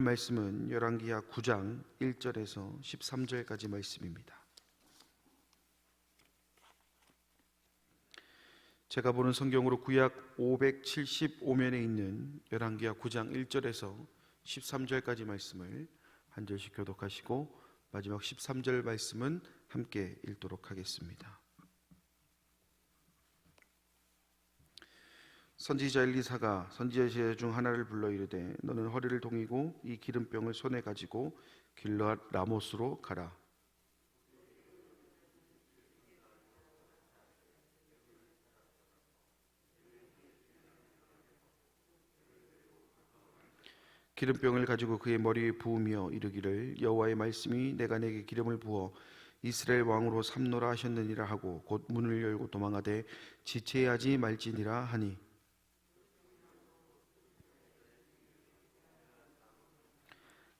말씀은 열왕기하 9장 1절에서 13절까지 말씀입니다. 제가 보는 성경으로 구약 575면에 있는 열왕기하 9장 1절에서 13절까지 말씀을 한 절씩 교독하시고 마지막 13절 말씀은 함께 읽도록 하겠습니다. 선지자 엘리사가 선지자 제자 중 하나를 불러 이르되 너는 허리를 동이고 이 기름병을 손에 가지고 길르앗 라모스로 가라. 기름병을 가지고 그의 머리에 부으며 이르기를 여호와의 말씀이 내가 내게 기름을 부어 이스라엘 왕으로 삼노라 하셨느니라 하고 곧 문을 열고 도망하되 지체하지 말지니라 하니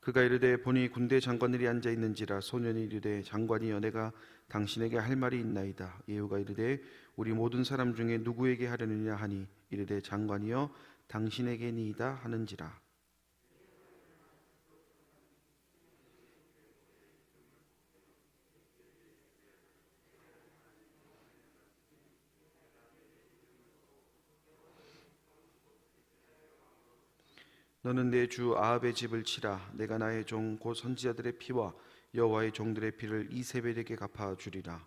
그가 이르되 보니 군대 장관들이 앉아 있는지라 소년이 이르되 장관이여 내가 당신에게 할 말이 있나이다. 예후가 이르되 우리 모든 사람 중에 누구에게 하려느냐 하니 이르되 장관이여 당신에게니이다 하는지라. 너는 내 주 아합의 집을 치라. 내가 나의 종 곧 선지자들의 피와 여호와의 종들의 피를 이세벨에게 갚아 주리라.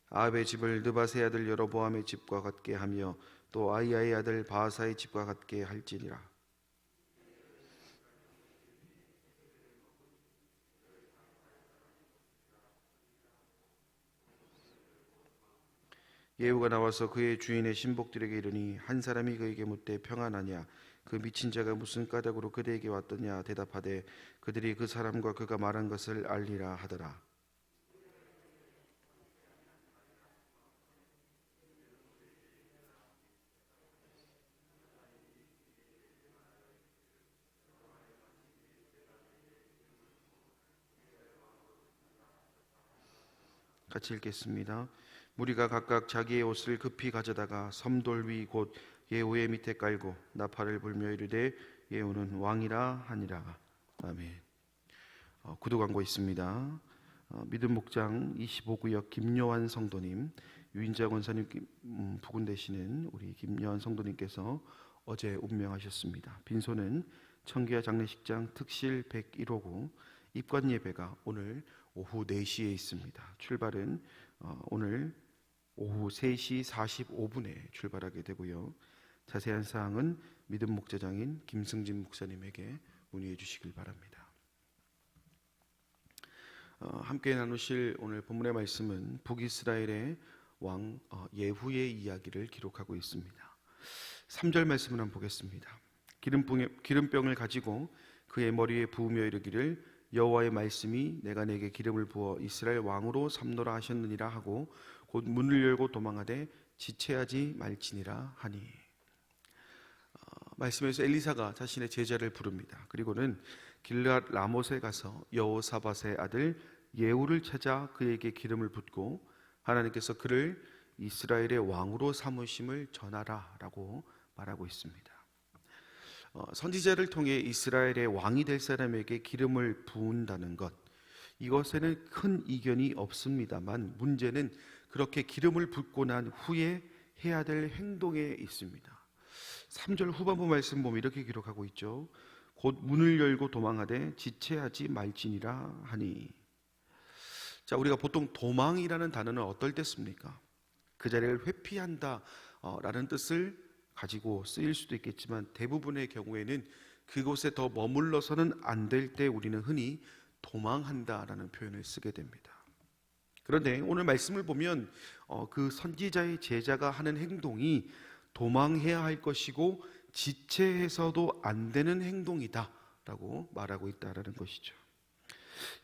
아합의 집을 느바세 아들 여로보암의 집과 같게 하며 또 아이야의 아들 바하사의 집과 같게 할지니라. 예후가 나와서 그의 주인의 신복들에게 이르니 한 사람이 그에게 묻되 평안하냐 그 미친 자가 무슨 까닭으로 그대에게 왔더냐 대답하되 그들이 그 사람과 그가 말한 것을 알리라 하더라. 같이 읽겠습니다. 무리가 각각 자기의 옷을 급히 가져다가 섬돌 위 곧 예후의 밑에 깔고 나팔을 불며 이르되 예후는 왕이라 하니라. 아멘. 구두 광고 있습니다. 믿음 목장 25구역 김요한 성도님, 유인자 권사님 부군 되시는 우리 김요한 성도님께서 어제 운명하셨습니다. 빈소는 청기야 장례식장 특실 101호고 입관 예배가 오늘 오후 4시에 있습니다. 출발은 오늘 오후 3시 45분에 출발하게 되고요. 자세한 사항은 믿음 목자장인 김승진 목사님에게 문의해 주시길 바랍니다. 함께 나누실 오늘 본문의 말씀은 북이스라엘의 왕 예후의 이야기를 기록하고 있습니다. 3절 말씀을 한번 보겠습니다. 기름병을 가지고 그의 머리에 부으며 이르기를 여호와의 말씀이 내가 내게 기름을 부어 이스라엘 왕으로 삼노라 하셨느니라 하고 곧 문을 열고 도망하되 지체하지 말지니라 하니. 말씀에서 엘리사가 자신의 제자를 부릅니다. 그리고는 길르앗 라못에 가서 여호사밧의 아들 예후를 찾아 그에게 기름을 붓고 하나님께서 그를 이스라엘의 왕으로 삼으심을 전하라라고 말하고 있습니다. 선지자를 통해 이스라엘의 왕이 될 사람에게 기름을 부은다는 것, 이것에는 큰 이견이 없습니다만 문제는 그렇게 기름을 붓고 난 후에 해야 될 행동에 있습니다. 3절 후반부 말씀 보면 이렇게 기록하고 있죠. 곧 문을 열고 도망하되 지체하지 말지니라 하니. 자, 우리가 보통 도망이라는 단어는 어떨 때 씁니까? 그 자리를 회피한다 라는 뜻을 가지고 쓰일 수도 있겠지만 대부분의 경우에는 그곳에 더 머물러서는 안 될 때 우리는 흔히 도망한다라는 표현을 쓰게 됩니다. 그런데 오늘 말씀을 보면 그 선지자의 제자가 하는 행동이 도망해야 할 것이고 지체해서도 안 되는 행동이다라고 말하고 있다라는 것이죠.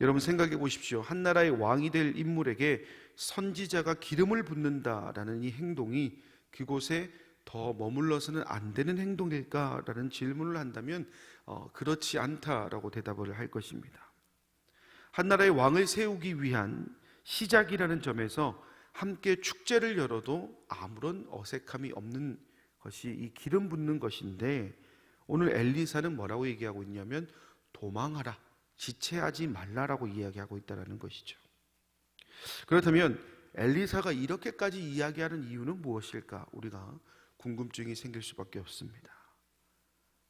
여러분 생각해 보십시오. 한 나라의 왕이 될 인물에게 선지자가 기름을 붓는다라는 이 행동이 그곳에 더 머물러서는 안 되는 행동일까라는 질문을 한다면 그렇지 않다라고 대답을 할 것입니다. 한 나라의 왕을 세우기 위한 시작이라는 점에서 함께 축제를 열어도 아무런 어색함이 없는 것이 이 기름 붓는 것인데, 오늘 엘리사는 뭐라고 얘기하고 있냐면 도망하라, 지체하지 말라라고 이야기하고 있다는 것이죠. 그렇다면 엘리사가 이렇게까지 이야기하는 이유는 무엇일까? 우리가 궁금증이 생길 수밖에 없습니다.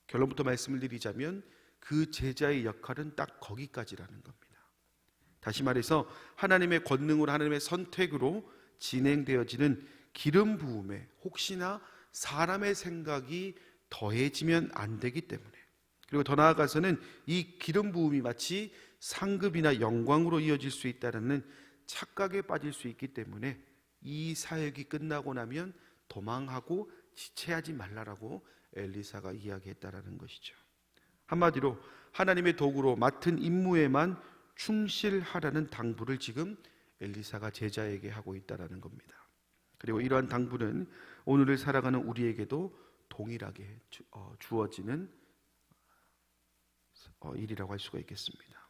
결론부터 말씀을 드리자면 그 제자의 역할은 딱 거기까지라는 겁니다. 다시 말해서 하나님의 권능으로, 하나님의 선택으로 진행되어지는 기름 부음에 혹시나 사람의 생각이 더해지면 안 되기 때문에, 그리고 더 나아가서는 이 기름 부음이 마치 상급이나 영광으로 이어질 수 있다는 착각에 빠질 수 있기 때문에 이 사역이 끝나고 나면 도망하고 지체하지 말라라고 엘리사가 이야기했다라는 것이죠. 한마디로 하나님의 도구로 맡은 임무에만 충실하라는 당부를 지금 엘리사가 제자에게 하고 있다라는 겁니다. 그리고 이러한 당부는 오늘을 살아가는 우리에게도 동일하게 주어지는 일이라고 할 수가 있겠습니다.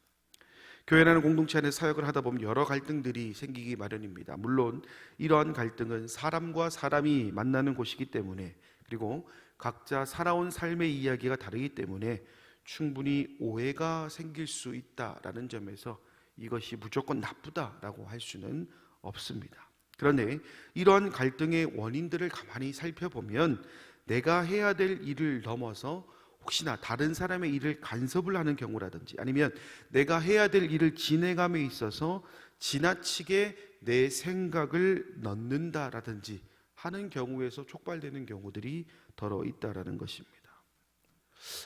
교회라는 공동체 안에 사역을 하다 보면 여러 갈등들이 생기기 마련입니다. 물론 이러한 갈등은 사람과 사람이 만나는 곳이기 때문에, 그리고 각자 살아온 삶의 이야기가 다르기 때문에 충분히 오해가 생길 수 있다라는 점에서 이것이 무조건 나쁘다라고 할 수는 없습니다. 그런데 이러한 갈등의 원인들을 가만히 살펴보면 내가 해야 될 일을 넘어서 혹시나 다른 사람의 일을 간섭을 하는 경우라든지, 아니면 내가 해야 될 일을 진행함에 있어서 지나치게 내 생각을 넣는다라든지 하는 경우에서 촉발되는 경우들이 더러 있다라는 것입니다.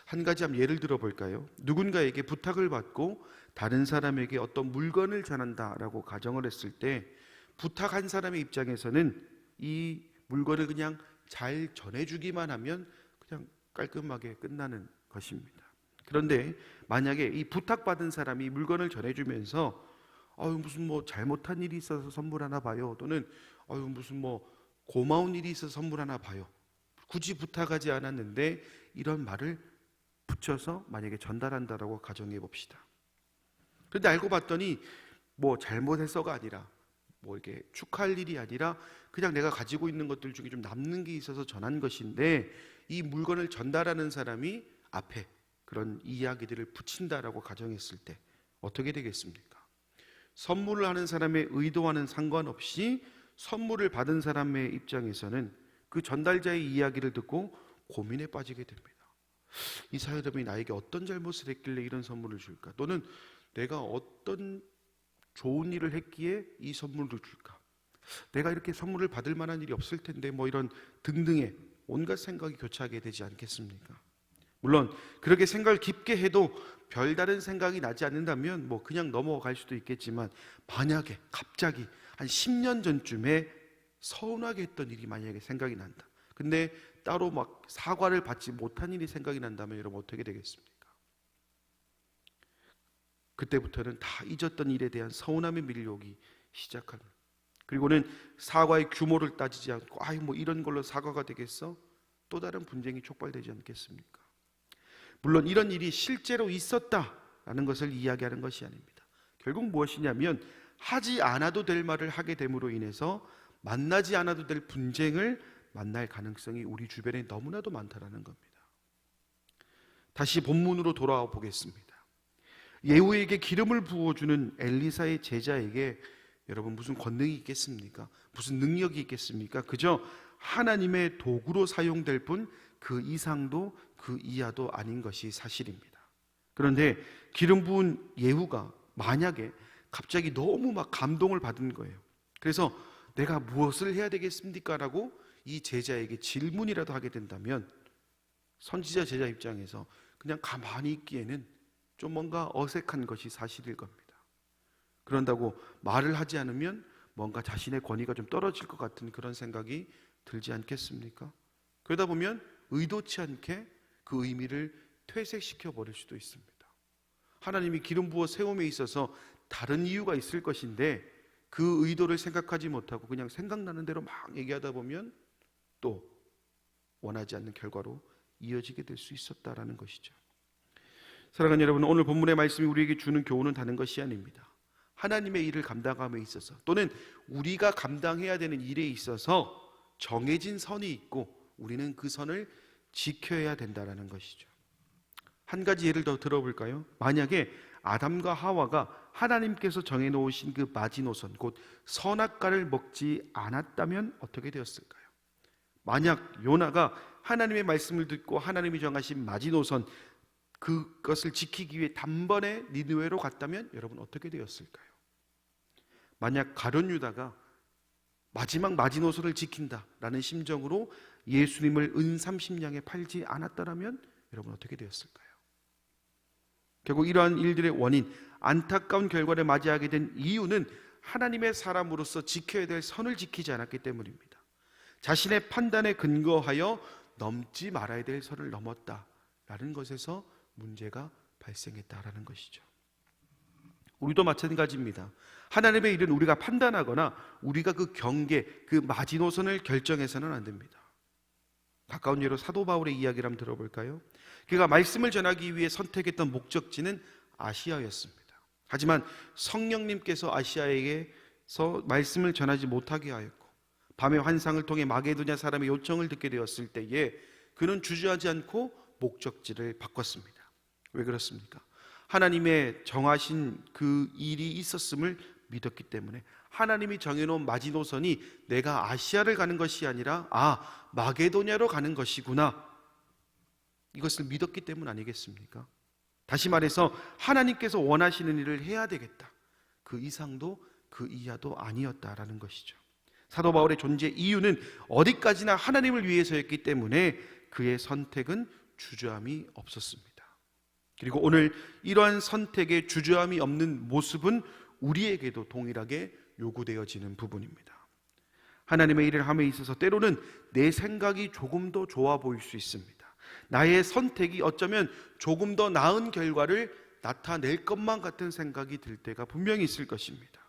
한 가지 한번 예를 들어 볼까요? 누군가에게 부탁을 받고 다른 사람에게 어떤 물건을 전한다라고 가정을 했을 때, 부탁한 사람의 입장에서는 이 물건을 그냥 잘 전해주기만 하면 그냥 깔끔하게 끝나는 것입니다. 그런데 만약에 이 부탁받은 사람이 물건을 전해주면서 무슨 뭐 잘못한 일이 있어서 선물하나 봐요, 또는 무슨 뭐 고마운 일이 있어서 선물하나 봐요, 굳이 부탁하지 않았는데 이런 말을 붙여서 만약에 전달한다라고 가정해 봅시다. 그런데 알고 봤더니 뭐 잘못해서가 아니라, 뭐 이렇게 축하할 일이 아니라 그냥 내가 가지고 있는 것들 중에 좀 남는 게 있어서 전한 것인데, 이 물건을 전달하는 사람이 앞에 그런 이야기들을 붙인다라고 가정했을 때 어떻게 되겠습니까? 선물을 하는 사람의 의도와는 상관없이 선물을 받은 사람의 입장에서는 그 전달자의 이야기를 듣고 고민에 빠지게 됩니다. 이 사람이 나에게 어떤 잘못을 했길래 이런 선물을 줄까? 또는 내가 어떤 좋은 일을 했기에 이 선물을 줄까? 내가 이렇게 선물을 받을 만한 일이 없을 텐데, 뭐 이런 등등의 온갖 생각이 교차하게 되지 않겠습니까? 물론 그렇게 생각을 깊게 해도 별다른 생각이 나지 않는다면 뭐 그냥 넘어갈 수도 있겠지만, 만약에 갑자기 한 10년 전쯤에 서운하게 했던 일이 만약에 생각이 난다, 근데 따로 막 사과를 받지 못한 일이 생각이 난다면 여러분 어떻게 되겠습니까? 그때부터는 다 잊었던 일에 대한 서운함이 밀려오기 시작합니다. 그리고는 사과의 규모를 따지지 않고 뭐 이런 걸로 사과가 되겠어? 또 다른 분쟁이 촉발되지 않겠습니까? 물론 이런 일이 실제로 있었다라는 것을 이야기하는 것이 아닙니다. 결국 무엇이냐면 하지 않아도 될 말을 하게 됨으로 인해서 만나지 않아도 될 분쟁을 만날 가능성이 우리 주변에 너무나도 많다라는 겁니다. 다시 본문으로 돌아와 보겠습니다. 예후에게 기름을 부어주는 엘리사의 제자에게 여러분 무슨 권능이 있겠습니까? 무슨 능력이 있겠습니까? 그저 하나님의 도구로 사용될 뿐 그 이상도 그 이하도 아닌 것이 사실입니다. 그런데 기름 부은 예후가 만약에 갑자기 너무 막 감동을 받은 거예요. 그래서 내가 무엇을 해야 되겠습니까? 라고 이 제자에게 질문이라도 하게 된다면 선지자 제자 입장에서 그냥 가만히 있기에는 좀 뭔가 어색한 것이 사실일 겁니다. 그런다고 말을 하지 않으면 뭔가 자신의 권위가 좀 떨어질 것 같은 그런 생각이 들지 않겠습니까? 그러다 보면 의도치 않게 그 의미를 퇴색시켜 버릴 수도 있습니다. 하나님이 기름 부어 세움에 있어서 다른 이유가 있을 것인데 그 의도를 생각하지 못하고 그냥 생각나는 대로 막 얘기하다 보면 또 원하지 않는 결과로 이어지게 될 수 있었다라는 것이죠. 사랑하는 여러분, 오늘 본문의 말씀이 우리에게 주는 교훈은 다른 것이 아닙니다. 하나님의 일을 감당함에 있어서 또는 우리가 감당해야 되는 일에 있어서 정해진 선이 있고 우리는 그 선을 지켜야 된다는 것이죠. 한 가지 예를 더 들어볼까요? 만약에 아담과 하와가 하나님께서 정해놓으신 그 마지노선 곧 선악과를 먹지 않았다면 어떻게 되었을까요? 만약 요나가 하나님의 말씀을 듣고 하나님이 정하신 마지노선 그것을 지키기 위해 단번에 니느웨로 갔다면 여러분 어떻게 되었을까요? 만약 가룟 유다가 마지막 마지노선을 지킨다라는 심정으로 예수님을 은 30냥에 팔지 않았다면 여러분 어떻게 되었을까요? 결국 이러한 일들의 원인, 안타까운 결과를 맞이하게 된 이유는 하나님의 사람으로서 지켜야 될 선을 지키지 않았기 때문입니다. 자신의 판단에 근거하여 넘지 말아야 될 선을 넘었다라는 것에서 문제가 발생했다라는 것이죠. 우리도 마찬가지입니다. 하나님의 일은 우리가 판단하거나 우리가 그 경계, 그 마지노선을 결정해서는 안 됩니다. 가까운 예로 사도 바울의 이야기를 한번 들어볼까요? 그가 말씀을 전하기 위해 선택했던 목적지는 아시아였습니다. 하지만 성령님께서 아시아에게서 말씀을 전하지 못하게 하였고 밤의 환상을 통해 마게도냐 사람의 요청을 듣게 되었을 때에 그는 주저하지 않고 목적지를 바꿨습니다. 왜 그렇습니까? 하나님의 정하신 그 일이 있었음을 믿었기 때문에 하나님이 정해놓은 마지노선이 내가 아시아를 가는 것이 아니라 마게도냐로 가는 것이구나, 이것을 믿었기 때문 아니겠습니까? 다시 말해서 하나님께서 원하시는 일을 해야 되겠다, 그 이상도 그 이하도 아니었다라는 것이죠. 사도 바울의 존재 이유는 어디까지나 하나님을 위해서였기 때문에 그의 선택은 주저함이 없었습니다. 그리고 오늘 이러한 선택에 주저함이 없는 모습은 우리에게도 동일하게 요구되어지는 부분입니다. 하나님의 일을 함에 있어서 때로는 내 생각이 조금 더 좋아 보일 수 있습니다. 나의 선택이 어쩌면 조금 더 나은 결과를 나타낼 것만 같은 생각이 들 때가 분명히 있을 것입니다.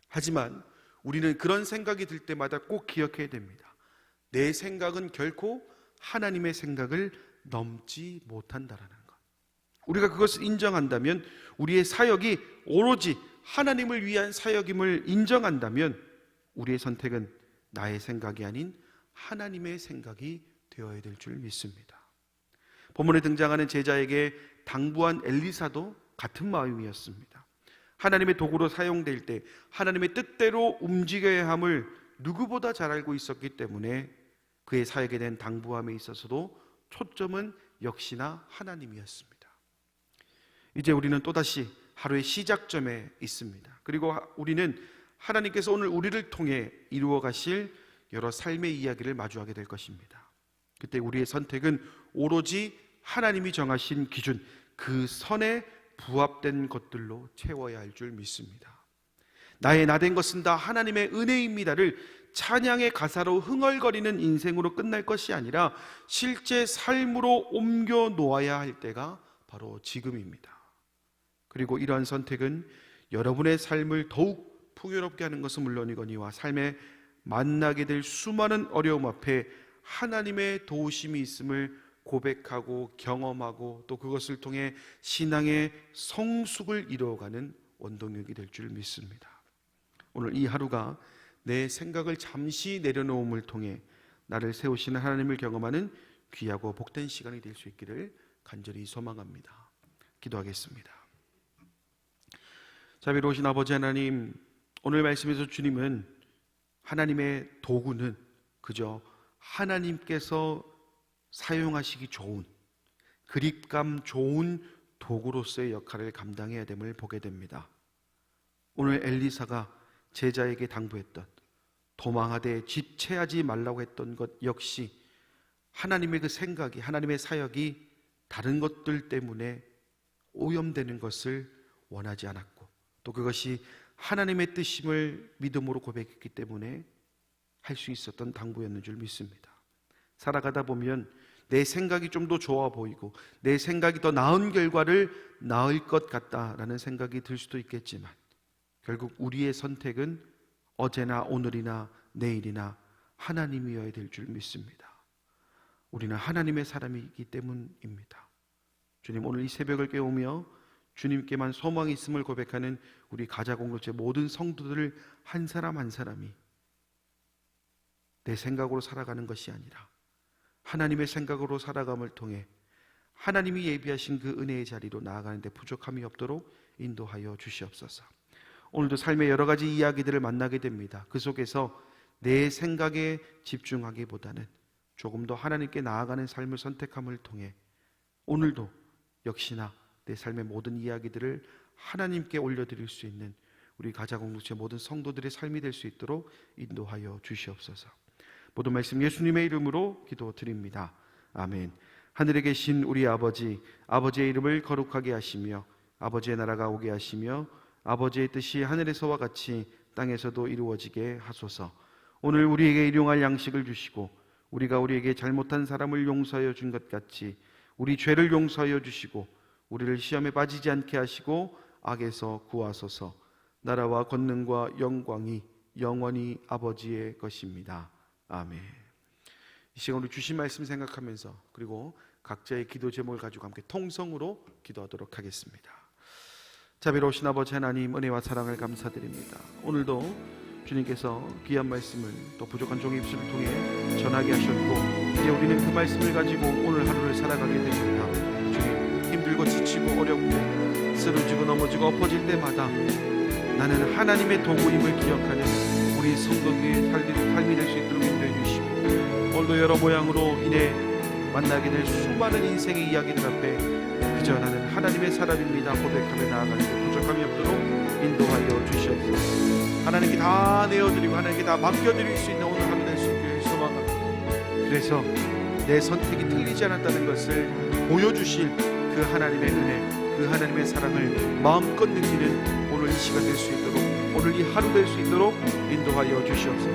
하지만 우리는 그런 생각이 들 때마다 꼭 기억해야 됩니다. 내 생각은 결코 하나님의 생각을 넘지 못한다라는 것. 우리가 그것을 인정한다면, 우리의 사역이 오로지 하나님을 위한 사역임을 인정한다면 우리의 선택은 나의 생각이 아닌 하나님의 생각이 되어야 될 줄 믿습니다. 본문에 등장하는 제자에게 당부한 엘리사도 같은 마음이었습니다. 하나님의 도구로 사용될 때 하나님의 뜻대로 움직여야 함을 누구보다 잘 알고 있었기 때문에 그의 사역에 대한 당부함에 있어서도 초점은 역시나 하나님이었습니다. 이제 우리는 또다시 하루의 시작점에 있습니다. 그리고 우리는 하나님께서 오늘 우리를 통해 이루어 가실 여러 삶의 이야기를 마주하게 될 것입니다. 그때 우리의 선택은 오로지 하나님이 정하신 기준, 그 선에 부합된 것들로 채워야 할 줄 믿습니다. 나의 나된 것은 다 하나님의 은혜입니다를 찬양의 가사로 흥얼거리는 인생으로 끝날 것이 아니라 실제 삶으로 옮겨 놓아야 할 때가 바로 지금입니다. 그리고 이러한 선택은 여러분의 삶을 더욱 풍요롭게 하는 것은 물론이거니와 삶에 만나게 될 수많은 어려움 앞에 하나님의 도우심이 있음을 고백하고 경험하고 또 그것을 통해 신앙의 성숙을 이루어가는 원동력이 될 줄 믿습니다. 오늘 이 하루가 내 생각을 잠시 내려놓음을 통해 나를 세우시는 하나님을 경험하는 귀하고 복된 시간이 될 수 있기를 간절히 소망합니다. 기도하겠습니다. 자비로우신 아버지 하나님, 오늘 말씀에서 주님은 하나님의 도구는 그저 하나님께서 사용하시기 좋은, 그립감 좋은 도구로서의 역할을 감당해야 됨을 보게 됩니다. 오늘 엘리사가 제자에게 당부했던, 도망하되 지체하지 말라고 했던 것 역시 하나님의 그 생각이, 하나님의 사역이 다른 것들 때문에 오염되는 것을 원하지 않았고 또 그것이 하나님의 뜻임을 믿음으로 고백했기 때문에 할 수 있었던 당부였는 줄 믿습니다. 살아가다 보면 내 생각이 좀 더 좋아 보이고 내 생각이 더 나은 결과를 낳을 것 같다라는 생각이 들 수도 있겠지만 결국 우리의 선택은 어제나 오늘이나 내일이나 하나님이어야 될 줄 믿습니다. 우리는 하나님의 사람이기 때문입니다. 주님, 오늘 이 새벽을 깨우며 주님께만 소망이 있음을 고백하는 우리 가자 공동체 모든 성도들을 한 사람 한 사람이 내 생각으로 살아가는 것이 아니라 하나님의 생각으로 살아감을 통해 하나님이 예비하신 그 은혜의 자리로 나아가는데 부족함이 없도록 인도하여 주시옵소서. 오늘도 삶의 여러 가지 이야기들을 만나게 됩니다. 그 속에서 내 생각에 집중하기보다는 조금 더 하나님께 나아가는 삶을 선택함을 통해 오늘도 역시나 내 삶의 모든 이야기들을 하나님께 올려드릴 수 있는 우리 가자 공동체 모든 성도들의 삶이 될 수 있도록 인도하여 주시옵소서. 모든 말씀 예수님의 이름으로 기도드립니다. 아멘. 하늘에 계신 우리 아버지, 아버지의 이름을 거룩하게 하시며 아버지의 나라가 오게 하시며 아버지의 뜻이 하늘에서와 같이 땅에서도 이루어지게 하소서. 오늘 우리에게 일용할 양식을 주시고 우리가 우리에게 잘못한 사람을 용서하여 준 것 같이 우리 죄를 용서하여 주시고 우리를 시험에 빠지지 않게 하시고 악에서 구하소서. 나라와 권능과 영광이 영원히 아버지의 것입니다. 아멘. 이 시간 우리 주신 말씀 생각하면서 그리고 각자의 기도 제목을 가지고 함께 통성으로 기도하도록 하겠습니다. 자비로우신 아버지 하나님, 은혜와 사랑을 감사드립니다. 오늘도 주님께서 귀한 말씀을 또 부족한 종의 입술을 통해 전하게 하셨고 이제 우리는 그 말씀을 가지고 오늘 하루를 살아가게 됩니다. 주님, 힘들고 지치고 어렵고 쓰러지고 넘어지고 엎어질 때마다 나는 하나님의 도구임을 기억하는 우리 성도들의 삶이 될 수 있도록 인도해 주시고 오늘도 여러 모양으로 인해 만나게 될 수많은 인생의 이야기들 앞에 그저 나는 하나님의 사람입니다 고백하며 나아가는 데 부족함이 없도록 인도하여 주시옵소서. 하나님께 다 내어드리고 하나님께 다 맡겨드릴 수 있는 오늘 하루 될 수 있기를 소망합니다. 그래서 내 선택이 틀리지 않았다는 것을 보여주실 그 하나님의 은혜, 그 하나님의 사랑을 마음껏 느끼는 오늘 이 시간 될 수 있도록 오늘 이 하루 될 수 있도록 인도하여 주시옵소서.